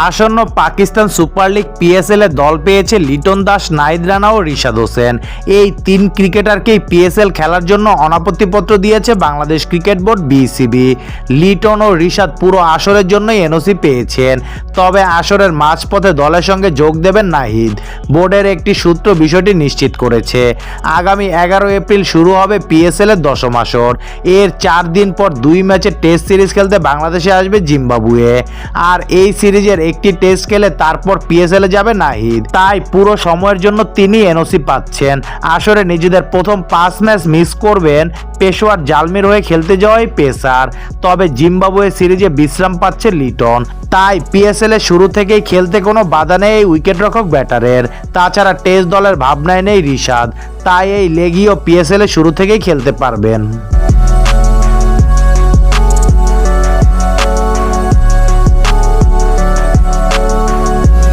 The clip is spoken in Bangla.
আসন্ন পাকিস্তান সুপার লিগ পিএসএল এ দল পেয়েছে লিটন দাস, নাহিদ রানা ও রিশাদ হোসেন। এই তিন ক্রিকেটারকেই পিএসএল খেলার জন্য অনাপত্তিপত্র দিয়েছে Bangladesh cricket board BCB. Liton ও রিশাদ পুরো আসরের জন্যই এনওসি পেয়েছেন, তবে আসরের মাঝপথে দলের সঙ্গে যোগ দেবেন নাহিদ। বোর্ডের একটি সূত্র বিষয়টি নিশ্চিত করেছে। আগামী 11 এপ্রিল শুরু হবে পিএসএল এর দশম আসর। এর 4 দিন পর 2 ম্যাচের টেস্ট সিরিজ খেলতে বাংলাদেশে আসবে জিম্বাবুয়ে। আর এই সিরিজের একটি টেস্ট খেলে তারপর পিএসএল এ যাবে নাহিদ। তাই পুরো সময়ের জন্য তিনি এনওসি পাচ্ছেন। আসরে নিজেদের প্রথম 5 ম্যাচ মিস করবেন পেশোয়ার জালমির হয়ে খেলতে যাওয়াই পেসার। তবে জিম্বাবুয়ে সিরিজে বিশ্রাম পাচ্ছে লিটন, তাই পিএসএল এর শুরু থেকেই খেলতে কোনো বাধা নেই এই উইকেটরক্ষক ব্যাটারের। তাছাড়া টেস্ট দলের ভাবনায় নেই রিশাদ, তাই এই লেগিও পিএসএল এর শুরু থেকেই খেলতে পারবেন।